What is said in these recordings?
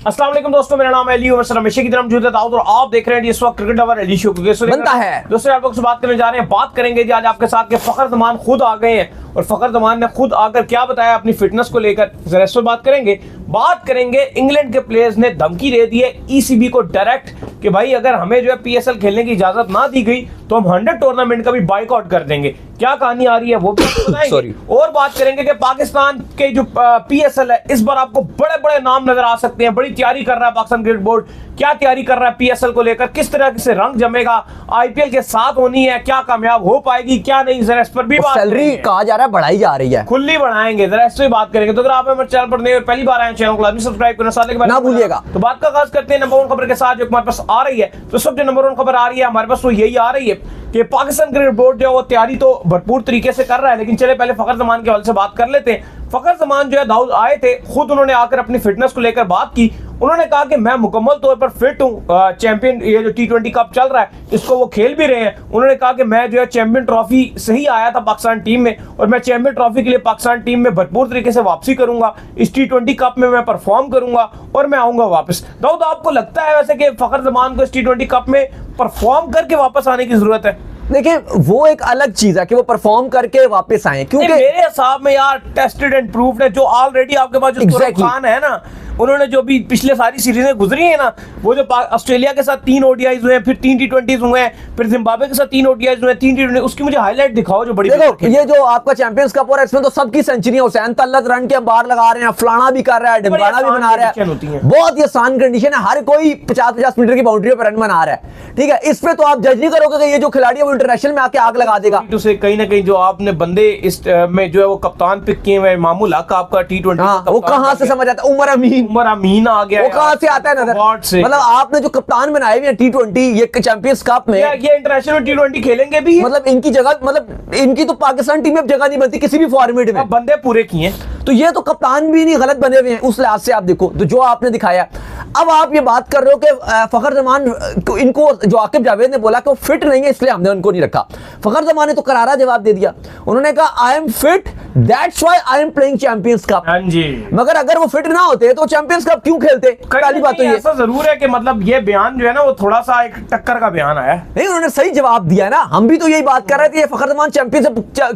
अस्सलाम वालेकुम दोस्तों, मेरा नाम है अली उमर रमेश की तरफ मौजूद है दाऊद और आप देख रहे हैं इस वक्त क्रिकेट लवर अली शो बनता है। दोस्तों आप लोग से बात करने जा रहे हैं, बात करेंगे जी आज आपके साथ के फखर जमान खुद आ गए हैं और फखर जमान ने खुद आकर क्या बताया अपनी फिटनेस को लेकर, जरा इस पर बात करेंगे। इंग्लैंड के प्लेयर्स ने धमकी दे दी है ईसीबी को डायरेक्ट कि भाई अगर हमें जो है पीएसएल खेलने की इजाजत ना दी गई तो हम 100 टूर्नामेंट का भी बाइकआउट कर देंगे। क्या कहानी आ रही है वो भी बताएंगे और बात करेंगे कि पाकिस्तान के जो पीएसएल है इस बार आपको बड़े बड़े नाम नजर आ सकते हैं। बड़ी तैयारी कर रहा है पाकिस्तान क्रिकेट बोर्ड, क्या तैयारी कर रहा है पीएसएल को लेकर, किस तरह से रंग जमेगा, आईपीएल के साथ होनी है, क्या कामयाब हो पाएगी क्या नहीं, जरा इस पर भी बात। सैलरी कहा जा रहा है बढ़ाई जा रही है, खुली बढ़ाएंगे, जरा इस पर बात करेंगे। तो अगर आप हमारे चैनल पर नए और पहली बार आए चैनल को लाजमी सब्सक्राइब करना साथ ना भूलिएगा। तो बात का आगाज करते हैं नंबर 1 खबर के साथ जो हमारे पास आ रही है। तो सब जो नंबर 1 खबर आ रही है हमारे पास वो यही आ रही है कि पाकिस्तान क्रिकेट बोर्ड जो है वो तैयारी तो भरपूर तरीके से कर रहा है, लेकिन चले पहले फखर जमान के हवाले से बात कर लेते हैं। फखर जमान जो है दाऊद आए थे, खुद उन्होंने आकर अपनी फिटनेस को लेकर बात की। उन्होंने कहा कि मैं मुकम्मल तौर पर फिट हूं, चैंपियन ये जो T20 कप चल रहा है इसको वो खेल भी रहे हैं। उन्होंने कहा कि मैं जो है चैंपियन ट्रॉफी से ही आया था पाकिस्तान टीम में और मैं चैंपियन ट्रॉफी के लिए पाकिस्तान टीम में भरपूर तरीके से वापसी करूंगा, इस T20 कप में मैं परफॉर्म करूंगा और मैं आऊंगा वापस। दाऊद आपको लगता है वैसे कि फखर जमान को इस T20 कप में परफॉर्म करके वापस आने की जरूरत है? देखिए वो एक अलग चीज है कि वो परफॉर्म करके वापस आए, क्योंकि मेरे हिसाब में यार टेस्टेड एंड प्रूव्ड है। जो ऑलरेडी आपके पास जो खान है ना, उन्होंने जो भी पिछले सारी सीरीजें गुजरी है ना, वो जो ऑस्ट्रेलिया के साथ 3 ओडीआईज हुए हैं, फिर 3 T20 हुए हैं, फिर जिम्बाब्वे के साथ 3 ओडीआईज हुए हैं, 3 T20, उसकी मुझे हाईलाइट दिखाओ जो बड़ी। देखो ये जो आपका चैंपियंस कप हो रहा है इसमें तो सबकी सेंचुरी, हुसैन तल्लत रन के बाहर लगा रहे हैं, फलाना भी कर रहा है, डिम्बाना भी बना रहा है, बहुत ही आसान कंडीशन है, हर कोई 50-50 मीटर की बाउंड्री पर रन बना रहा है, ठीक है। इस पे तो आप जज नहीं करोगे कि ये जो खिलाड़ी है वो इंटरनेशनल में आके आग लगा देगा। तो कहीं ना कहीं जो आपने बंदे इस में जो है वो कप्तान पिक किए हुए, मामूल हक आपका T20 वो कहां से समझ आता है? उमर अमीन आ गया, वो कहां से आता है नजर? मतलब आपने जो कप्तान बनाए हुए हैं T20 ये चैंपियंस कप में, ये इंटरनेशनल T20 खेलेंगे भी, मतलब इनकी जगह, मतलब इनकी तो पाकिस्तान टीम में जगह नहीं बनती किसी भी फॉर्मेट में, बंदे पूरे किए। तो ये तो कप्तान भी नहीं गलत बने हुए हैं उस लिहाज से। आप देखो तो जो आपने दिखाया, अब आप ये बात कर रहे हो कि फखर जमान इनको, जो आकिब जावेद ने बोला कि वो फिट नहीं है इसलिए हमने उनको नहीं रखा, फखर जमान ने तो करारा जवाब दे दिया। उन्होंने कहा I am fit that's why I am playing champions cup. हां जी, मगर अगर वो फिट ना होते तो चैंपियंस कप क्यों खेलते? पहली बात तो ये ऐसा जरूर है कि मतलब ये बयान जो है ना वो थोड़ा सा एक टक्कर का बयान आया नहीं, उन्होंने सही जवाब दिया ना। हम भी तो यही बात कर रहे थे, ये फखर जमान चैंपियंस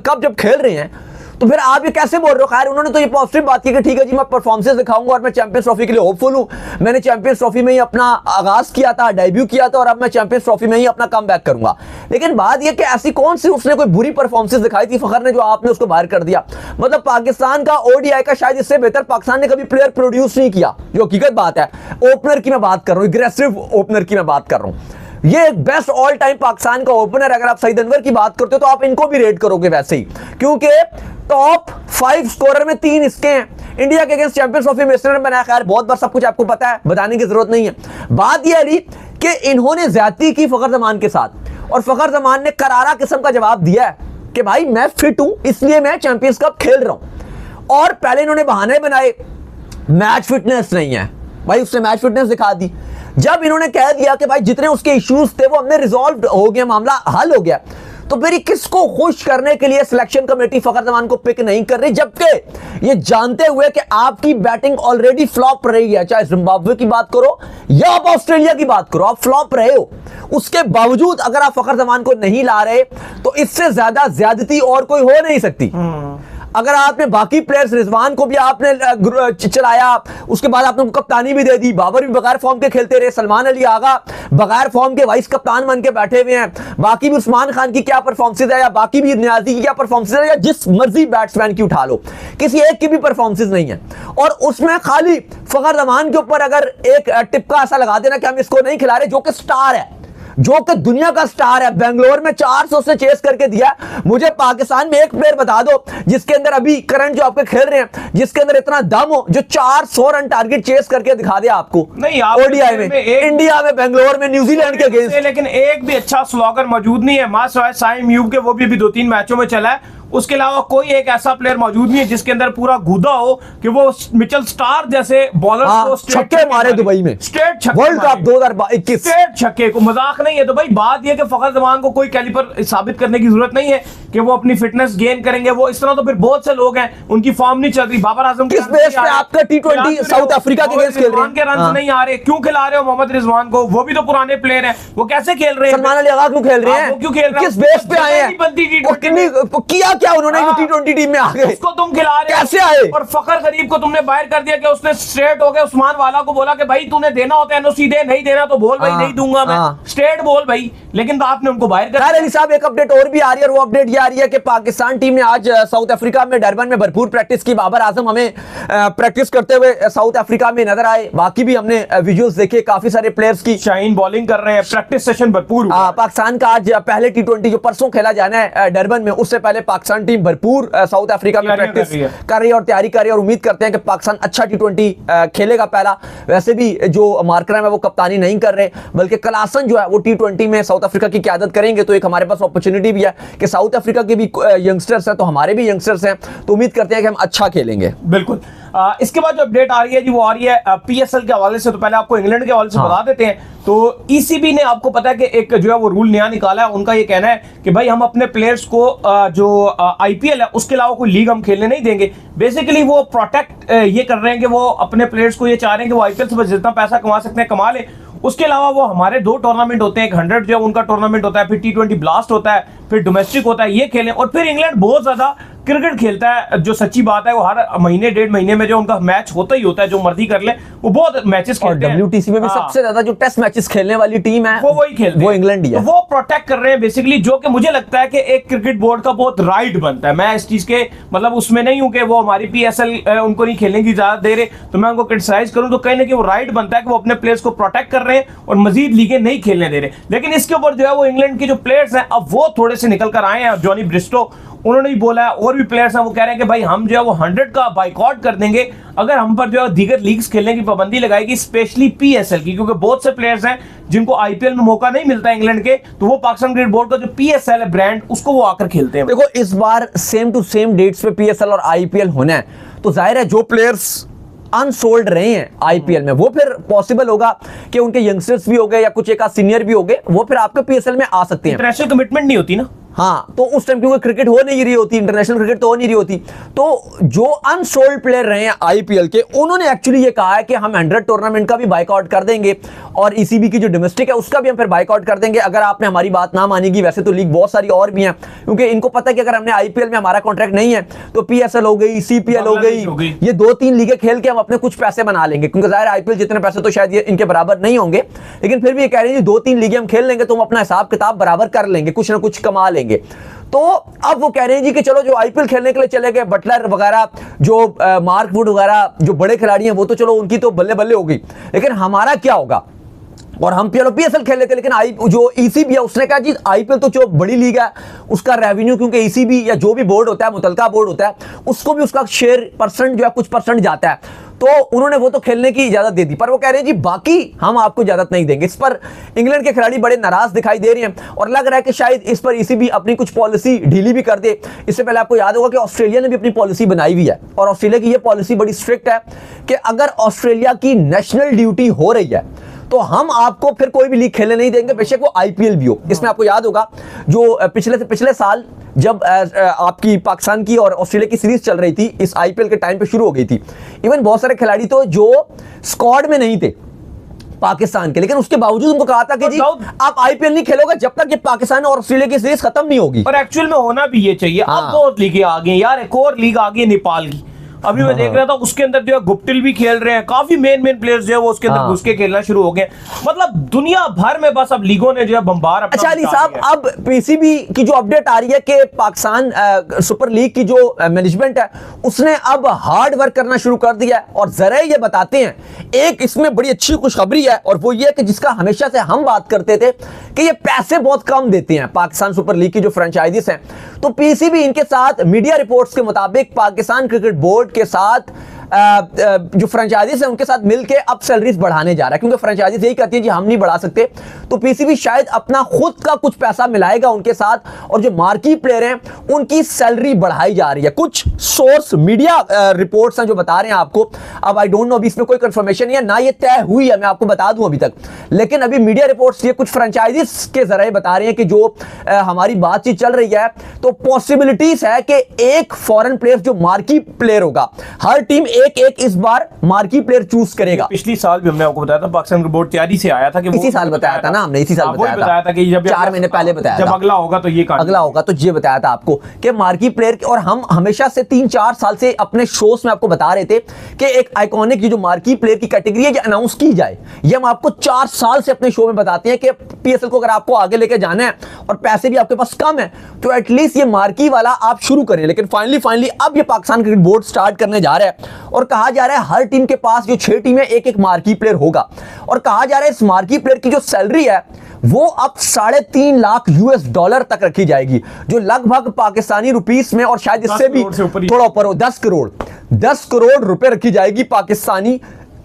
कप जब खेल रहे हैं तो फिर आप ये कैसे बोल रहे हो? खैर उन्होंने तो ये पॉजिटिव बात की कि ठीक है जी मैं परफॉर्मेंस दिखाऊंगा और मैं चैंपियंस ट्रॉफी के लिए होपफुल हूं, मैंने चैंपियंस ट्रॉफी में ही अपना आगाज किया था, डेब्यू किया था और अब मैं चैंपियंस ट्रॉफी में ही अपना कम बैक करूंगा। लेकिन बात यह कि ऐसी कौन सी उसने कोई बुरी परफॉर्मेंस दिखाई थी फखर ने जो आपने उसको बाहर कर दिया? मतलब पाकिस्तान का ओडीआई का शायद इससे बेहतर पाकिस्तान ने कभी प्लेयर प्रोड्यूस नहीं किया, जो हकीकत बात है। ओपनर की मैं बात कर रहा हूं, एग्रेसिव ओपनर की मैं बात कर रहा हूं। ये एक बेस्ट ऑल टाइम पाकिस्तान का ओपनर, अगर आप सईद अनवर की बात करते हो तो आप इनको भी रेट करोगे वैसे ही, क्योंकि टॉप 5 स्कोरर में 3 इसके हैं। इंडिया के अगेंस्ट चैंपियंस ट्रॉफी में इसने बनाया, खैर बहुत बार सब कुछ आपको पता है, बताने की जरूरत नहीं है। बात यह रही कि इन्होंने ज्यादती की फखर जमान के साथ और फखर जमान ने करारा किस्म का जवाब दिया है कि भाई मैं फिट हूं इसलिए मैं चैंपियंस कप खेल रहा हूं। और पहले इन्होंने बहाने बनाए, मैच फिटनेस नहीं है भाई, उसने मैच फिटनेस दिखा दी। जब इन्होंने कह दिया कि भाई जितने उसके इश्यूज थे वो हमने रिजॉल्व हो गया, मामला हल हो गया, तो फिर किसको खुश करने के लिए सिलेक्शन कमेटी फखर जमान को पिक नहीं कर रही, जबकि ये जानते हुए कि आपकी बैटिंग ऑलरेडी फ्लॉप रही है। चाहे जिम्बाब्वे की बात करो या आप ऑस्ट्रेलिया की बात करो, आप फ्लॉप रहे हो, उसके बावजूद अगर आप फखर जमान को नहीं ला रहे तो इससे ज्यादा ज्यादती और कोई हो नहीं सकती। अगर आपने बाकी प्लेयर्स, रिजवान को भी आपने चलाया, उसके बाद आपने कप्तानी भी दे दी, बाबर भी बगैर फॉर्म के खेलते रहे, सलमान अली आगा बगैर फॉर्म के वाइस कप्तान बन के बैठे हुए हैं, बाकी भी उस्मान खान की क्या परफॉर्मेंस है या बाकी भी नियाजी की क्या परफॉर्मेंस है या जिस मर्जी बैट्समैन की उठा लो, किसी एक की भी परफॉर्मेंस नहीं है। और उसमें खाली फखर जमान के ऊपर अगर एक टिप्का ऐसा लगा देना कि हम इसको नहीं खिला रहे, जो कि स्टार है, जो कि दुनिया का स्टार है, बेंगलोर में 400 से चेस करके दिया। मुझे पाकिस्तान में एक प्लेयर बता दो जिसके अंदर अभी करंट जो आपके खेल रहे हैं जिसके अंदर इतना दम हो जो 400 रन टारगेट चेस करके दिखा दे आपको। नहीं ओडीआई में, इंडिया में, बेंगलोर में, न्यूजीलैंड के अगेंस्ट, लेकिन एक भी अच्छा स्लोगन मौजूद नहीं है। मास्टर साइम यूब के, वो भी 2-3 मैचों में चला है, उसके अलावा कोई एक ऐसा प्लेयर मौजूद नहीं है जिसके अंदर पूरा गुदा हो कि वो मिचेल स्टार्क जैसे बॉलर्स को छक्के मारे दुबई में, स्ट्रेट छक्के, वर्ल्ड कप 2021 स्ट्रेट छक्के को मजाक नहीं है। तो भाई बात यह कि फखर जमान को कोई कैलिपर साबित करने की जरूरत नहीं है कि वो अपनी फिटनेस गेन करेंगे। वो इस तरह तो फिर बहुत से लोग हैं उनकी फॉर्म नहीं चल रही। बाबर आजम किस बेस पे आपका T20 साउथ अफ्रीका के अगेंस्ट खेल रहे हैं? के रन नहीं आ रहे, क्यों खिला रहे हो मोहम्मद रिजवान को? वो भी तो पुराने प्लेयर हैं, वो कैसे खेल रहे हैं? सलमान अली आगा क्यों खेल रहे हैं? क्यों खेल रहे हैं? किस बेस पे आए हैं? किया क्या उन्होंने T20 टीम में आ गए? उसको तुम खिला रहे कैसे आए? और फखर गरीब को तुमने बाहर कर दिया कि उसने स्ट्रेट हो गया उस्मान वाला को बोला कि भाई तूने देना होता है एनओसी दे, नहीं देना तो बोल भाई नहीं दूंगा मैं, स्ट्रेट बोल भाई। लेकिन तो आपने उनको बाहर कर दिया। अली साहब एक अपडेट और भी आ रही है, और वो अपडेट ये आ रही है कि पाकिस्तान टीम ने आज साउथ अफ्रीका में डरबन में भरपूर प्रैक्टिस की। बाबर आजम हमें प्रैक्टिस करते हुए साउथ अफ्रीका में नजर आए। बाकी भी हमने वीडियोस देखे काफी सारे प्लेयर्स की, शाहीन बॉलिंग कर रहे हैं, प्रैक्टिस सेशन भरपूर। पाकिस्तान का आज पहले T20 जो परसों खेला जाना है डरबन में, उससे पहले पाकिस्तान टीम भरपूर साउथ अफ्रीका में प्रैक्टिस कर रही है और तैयारी कर रही है, और उम्मीद करते हैं कि पाकिस्तान अच्छा T20 खेलेगा पहला। वैसे भी जो मार्करम है वो कप्तानी नहीं कर रहे, बल्कि क्लासन जो है वो T20 में साउथ अफ्रीका की क़यादत करेंगे। तो एक हमारे पास अपॉर्चुनिटी भी है कि साउथ अफ्रीका के भी यंगस्टर्स हैं तो हमारे भी यंगस्टर्स हैं, तो उम्मीद करते हैं कि हम अच्छा खेलेंगे। बिल्कुल। इसके बाद जो अपडेट आ रही है जी वो आ रही है पीएसएल के हवाले से। तो पहले आपको इंग्लैंड के हवाले से बता देते हैं। तो ईसीबी ने आपको पता है कि एक जो है वो रूल नया निकाला है। उनका ये कहना है कि भाई हम अपने प्लेयर्स को जो आईपीएल है उसके अलावा कोई लीग हम खेलने नहीं देंगे। बेसिकली वो प्रोटेक्ट ये कर रहे हैं कि वो अपने प्लेयर्स को ये चाह रहे हैं कि वो आईपीएल से जितना पैसा कमा सकते हैं कमा ले। उसके अलावा वो हमारे 2 टूर्नामेंट होते हैं, एक 100 जो उनका टूर्नामेंट होता है, फिर T20 ब्लास्ट होता है, फिर डोमेस्टिक होता है, ये खेलें। और फिर इंग्लैंड बहुत ज्यादा क्रिकेट खेलता है, जो सच्ची बात है। वो हर महीने 1.5 महीने में जो उनका मैच होता ही होता है, जो मर्जी कर ले, वो बहुत मैचेस खेलते हैं। WTC में भी सबसे ज्यादा जो टेस्ट मैचेस खेलने वाली टीम है वो वही खेलते हैं, वो इंग्लैंड ही है। तो वो प्रोटेक्ट कर रहे हैं बेसिकली, जो कि मुझे लगता है कि एक क्रिकेट बोर्ड का बहुत राइट बनता है। मैं इस चीज के मतलब उसमें नहीं हूं कि वो हमारी पीएसएल उनको नहीं खेलने की इजाजत दे रहे, तो मैं उनको क्रिटिसाइज करूं तो कहीं ना कहीं वो राइट बनता है कि वो अपने प्लेयर्स को प्रोटेक्ट कर रहे हैं और मजीद लीगें नहीं खेलने दे रहे। लेकिन इसके ऊपर जो है वो इंग्लैंड के जो प्लेयर्स हैं अब वो थोड़े से निकल कर आए हैं। जॉनी ब्रिस्टो उन्होंने भी बोला है, और भी प्लेयर्स हैं, वो कह रहे हैं कि भाई हम जो है वो 100 का बाइकआउट कर देंगे अगर हम पर जो है दीगर लीग्स खेलने की पाबंदी लगाएगी, स्पेशली पीएसएल की, क्योंकि बहुत से प्लेयर्स हैं जिनको आईपीएल में मौका नहीं मिलता इंग्लैंड के, तो वो पाकिस्तान क्रिकेट बोर्ड का जो पीएसएल है ब्रांड उसको वो आकर खेलते हैं। देखो इस बार सेम टू सेम डेट्स पे पीएसएल और आईपीएल होना है, तो जाहिर है जो प्लेयर्स अनसोल्ड रहे हैं आईपीएल में वो फिर पॉसिबल होगा कि उनके यंगस्टर्स भी हो गए या कुछ एक सीनियर भी हो गए, वो फिर आपके पीएसएल में आ सकते हैं। इंटरनेशनल कमिटमेंट नहीं होती ना। हाँ, तो उस टाइम क्योंकि क्रिकेट हो नहीं रही होती, इंटरनेशनल क्रिकेट तो हो नहीं रही होती, तो जो अनसोल्ड प्लेयर रहे हैं आईपीएल के, उन्होंने एक्चुअली ये कहा है कि हम 100 टूर्नामेंट का भी बाइकआउट कर देंगे और ईसीबी की जो डोमेस्टिक है उसका भी हम फिर बाइकआउट कर देंगे अगर आपने हमारी बात ना मानेगी। वैसे तो लीग बहुत सारी और भी हैं, क्योंकि इनको पता है कि अगर हमने आईपीएल में हमारा कॉन्ट्रैक्ट नहीं है तो पीएसएल हो गई, सीपीएल हो गई, ये 2-3 लीगें खेल के हम अपने कुछ पैसे बना लेंगे, क्योंकि जाहिर आईपीएल जितने पैसे तो शायद ये इनके बराबर नहीं होंगे, लेकिन फिर भी ये कह रहे हैं 2-3 लीगें हम खेल लेंगे तो हम अपना हिसाब किताब बराबर कर लेंगे, कुछ ना कुछ कमा लेंगे। तो अब वो कह रहे हैं जी कि चलो जो आईपीएल खेलने के लिए चले गए, बटलर वगैरह, जो मार्क वुड वगैरह जो बड़े खिलाड़ी हैं, वो तो चलो उनकी तो बल्ले बल्ले हो गई, लेकिन हमारा क्या होगा? और हम पीएसएल खेल लेते, लेकिन जो ईसीबी है उसने कहा जी आईपीएल तो जो बड़ी लीग है उसका रेवेन्यू, क्योंकि ईसीबी या जो भी बोर्ड होता है, मुतलका बोर्ड होता है, उसको भी उसका शेयर परसेंट जो है कुछ परसेंट जाता है, तो उन्होंने वो तो खेलने की इजाजत दे दी, पर वो कह रहे हैं जी बाकी हम आपको इजाजत नहीं देंगे। इस पर इंग्लैंड के खिलाड़ी बड़े नाराज दिखाई दे रहे हैं और लग रहा है कि शायद इस पर ईसीबी अपनी कुछ पॉलिसी ढीली भी कर दे। इससे पहले आपको याद होगा कि ऑस्ट्रेलिया ने भी अपनी पॉलिसी बनाई हुई है, और ऑस्ट्रेलिया की ये पॉलिसी बड़ी स्ट्रिक्ट है कि अगर ऑस्ट्रेलिया की नेशनल ड्यूटी हो रही है तो हम आपको फिर कोई भी लीग खेलने नहीं देंगे, बेशक वो आईपीएल भी हो। इसमें आपको याद होगा जो पिछले साल जब आपकी पाकिस्तान की और ऑस्ट्रेलिया की सीरीज चल रही थी, इस आईपीएल के टाइम पे शुरू हो गई थी, इवन बहुत सारे खिलाड़ी तो जो स्क्वाड में नहीं थे पाकिस्तान के, लेकिन उसके बावजूद उनको कहा था कि जी आप आईपीएल नहीं खेलोगे जब तक ये पाकिस्तान और ऑस्ट्रेलिया की सीरीज खत्म नहीं होगी। और एक्चुअल में होना भी ये चाहिए। अब 2 लीगें आ गई यार, एक और लीग आ गई नेपाल की, अभी मैं देख रहा था उसके अंदर जो है गुप्टिल भी खेल रहे हैं, काफी मेन प्लेयर्स जो है वो उसके अंदर घुस के खेलना शुरू हो गए। मतलब दुनिया भर में बस अब लीगों ने जो है बम्बार। अच्छा अली साहब, अब पीसीबी की जो अपडेट आ रही है कि पाकिस्तान सुपर लीग की जो मैनेजमेंट है उसने अब हार्ड वर्क करना शुरू कर दिया है, और जरा ये बताते हैं, एक इसमें बड़ी अच्छी खुशखबरी है, और वो ये कि जिसका हमेशा से हम बात करते थे कि ये पैसे बहुत कम देते हैं पाकिस्तान सुपर लीग की जो फ्रेंचाइजीज हैं, तो पीसीबी इनके साथ मीडिया रिपोर्ट्स के मुताबिक पाकिस्तान क्रिकेट बोर्ड के साथ जो फ्रेंचाइजीज है उनके साथ मिलके अब सैलरीज बढ़ाने जा रहा है, क्योंकि फ्रेंचाइजीज यही कहती है जी हम नहीं बढ़ा सकते, तो पीसीबी शायद अपना खुद का कुछ पैसा मिलाएगा उनके साथ और जो मार्की प्लेयर हैं उनकी सैलरी बढ़ाई जा रही है। कुछ सोर्स मीडिया रिपोर्ट्स हैं जो बता रहे हैं आपको, अब आई डोंट नो, अभी इसमें कोई कंफर्मेशन नहीं है ना, ये तय हुई है, मैं आपको बता दूं अभी तक, लेकिन अभी मीडिया रिपोर्ट्स ये कुछ फ्रेंचाइजीज के जरिए बता रहे हैं कि जो हमारी बातचीत चल रही है तो पॉसिबिलिटीज है कि एक फॉरेन प्लेयर जो मार्की प्लेयर होगा, हर टीम एक एक इस बार मार्की प्लेयर चूज करेगा। पिछली साल भी हमने आपको बताया था, पाकिस्तान क्रिकेट बोर्ड तैयारी से आया था कि इसी साल बताया था ना हमने, इसी साल बताया था कि जब 4 महीने पहले बताया जब अगला होगा तो ये अगला होगा तो ये बताया था आपको कि मार्की प्लेयर, और हम हमेशा से 3-4 साल से अपने शोज में आपको बता रहे थे कि एक आइकॉनिक जो मार्की प्लेयर की कैटेगरी है ये अनाउंस की जाए। ये हम आपको 4 साल से अपने शो में बताते हैं कि पीएसएल को अगर आपको आगे लेके जाना है और पैसे भी आपके पास कम है तो एटलीस्ट ये मार्की वाला आप शुरू करें। लेकिन फाइनली अब ये पाकिस्तान क्रिकेट बोर्ड स्टार्ट करने जा रहा है और कहा जा रहा है हर टीम के पास जो 6 टीमें एक एक मार्की प्लेयर होगा, और कहा जा रहा है इस मार्की प्लेयर की जो सैलरी है वो अब $3.5 लाख US तक रखी जाएगी, जो लगभग पाकिस्तानी रुपीस में और शायद इससे भी थोड़ा ऊपर हो, 10 करोड़ रुपए रखी जाएगी पाकिस्तानी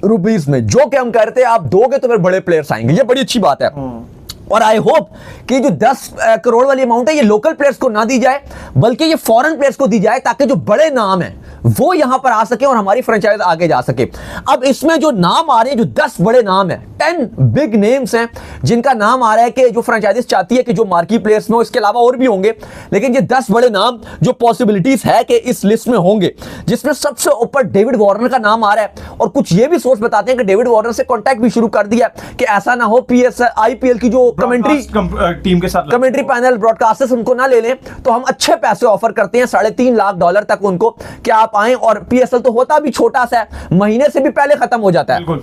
रुपीस में, जो कि हम कहते हैं आप दोगे तो फिर बड़े प्लेयर्स आएंगे। ये बड़ी अच्छी बात है और आई होप कि जो 10 करोड़ वाली अमाउंट है ये लोकल प्लेयर्स को ना दी जाए बल्कि ये फॉरेन प्लेयर्स को दी जाए, ताकि जो बड़े नाम हैं वो यहां पर आ सके और हमारी फ्रेंचाइज आगे जा सके। अब इसमें जो नाम आ रहे हैं, जो 10 बड़े नाम हैं, 10 बिग नेम्स हैं जिनका नाम आ रहा है कि जो फ्रेंचाइजीज चाहती है कि जो मार्की प्लेयर्स में, इसके अलावा और भी होंगे, लेकिन ये 10 बड़े नाम जो पॉसिबिलिटीज है कि इस लिस्ट में होंगे, जिसमें सबसे ऊपर डेविड वार्नर का नाम आ रहा है। और कुछ ये भी सोर्स बताते हैं कि डेविड वार्नर से कॉन्टैक्ट भी शुरू कर दिया कि ऐसा ना हो आईपीएल की जो कमेंट्री टीम के साथ कमेंट्री पैनल ब्रॉडकास्टर्स उनको ना ले लें, तो हम अच्छे पैसे ऑफर करते हैं $3.5 लाख तक उनको कि आप आए, और पीएसएल तो होता भी छोटा सा है, महीने से भी पहले खत्म हो जाता है,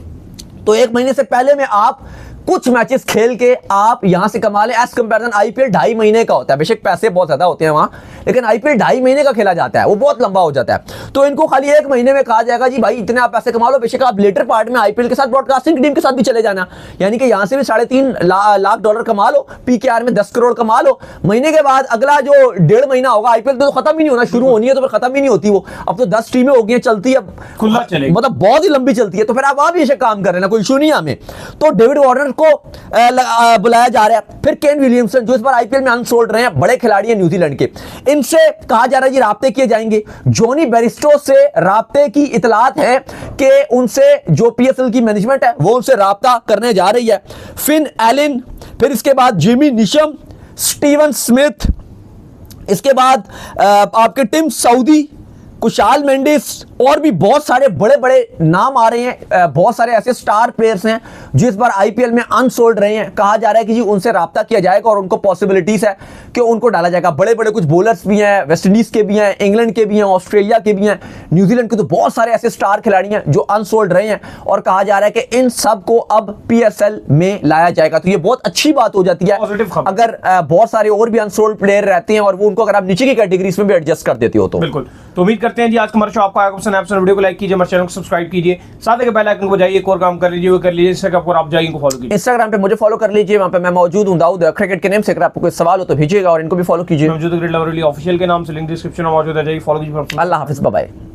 तो 1 महीने से पहले में आप कुछ मैचेस खेल के आप यहां से कमा लें। एज कंपैरिजन आईपीएल 2.5 महीने का होता है, बेशक पैसे बहुत ज्यादा होते हैं वहां, लेकिन आईपीएल 2.5 महीने का खेला जाता है, वो बहुत लंबा हो जाता है। तो इनको खाली 1 महीने में कहा जाएगा जी भाई इतने आप पैसे कमा लो, बेशक आप लेटर पार्ट में आईपीएल के साथ ब्रॉडकास्टिंग टीम के साथ भी चले जाना, यानी कि यहां से भी $3.5 लाख कमा लो, पीकेआर में 10 करोड़ कमा लो। महीने के बाद अगला जो 1.5 महीना होगा, आईपीएल तो खत्म ही नहीं होना, शुरू होनी है तो फिर खत्म ही नहीं होती वो, अब तो 10 टीमें हो गई हैं, चलती है खुला चलेगी, मतलब बहुत ही लंबी चलती है, तो फिर आप बेशक काम कर रहे हैं, कोई इशू नहीं है हमें। तो डेविड वार्नर को बुलाया जा रहा है। फिर केन विलियमसन जो इस बार आईपीएल में अनसोल्ड रहे हैं, बड़े खिलाड़ी हैं न्यूजीलैंड के, इनसे कहा जा रहा है जी राब्ते किए जाएंगे। जॉनी बेरिस्टो से राब्ते की इतलात है कि उनसे जो पीएसएल की मैनेजमेंट है वो उनसे राब्ता करने जा रही है। फिन एलिन, फिर इसके बाद जिमी निशम, स्टीवन स्मिथ, इसके बाद आपके टिम सऊदी, कुशाल मेंडिस, और भी बहुत सारे बड़े बड़े नाम आ रहे हैं। बहुत सारे ऐसे स्टार प्लेयर्स हैं जो इस बार आईपीएल में अनसोल्ड रहे हैं। कहा जा रहा है कि जी उनसे राब्ता किया जाएगा और उनको पॉसिबिलिटीज है कि उनको डाला जाएगा। बड़े बड़े कुछ बॉलर्स भी हैं, वेस्ट इंडीज के भी हैं, इंग्लैंड के भी हैं, ऑस्ट्रेलिया के भी हैं, न्यूजीलैंड के, तो बहुत सारे ऐसे स्टार खिलाड़ी हैं जो अनसोल्ड रहे हैं और कहा जा रहा है कि इन सब को अब पीएसएल में लाया जाएगा। तो ये बहुत अच्छी बात हो जाती है अगर बहुत सारे और भी अनसोल्ड प्लेयर रहते हैं और वो उनको अगर आप नीचे की कैटेगरीज में भी एडजस्ट कर देते हो तो बिल्कुल। तो उम्मीद करते हैं जी आज का हमारा शो आपको आएगा पसंद। वीडियो को लाइक कीजिए, हमारे चैनल को सब्सक्राइब कीजिए, साथ ही बेल आइकन को बजाइए, एक और काम कर लीजिए, वो कर लीजिए। इंस्टाग्राम पर आप जाइए, इनको फॉलो कीजिए। इंस्टाग्राम पे मुझे फॉलो कर लीजिए, वहां पे मैं मौजूद हूं दाऊद क्रिकेट के नेम से। अगर आपको कोई सवाल हो तो भेजिएगा और इनको भी फॉलो कीजिए। मौजूद क्रिकेट लवर ऑफिशियल के नाम से, लिंक डिस्क्रिप्शन में मौजूद है, जाइए फॉलो कीजिए। अल्लाह हाफिज, बाय बाय।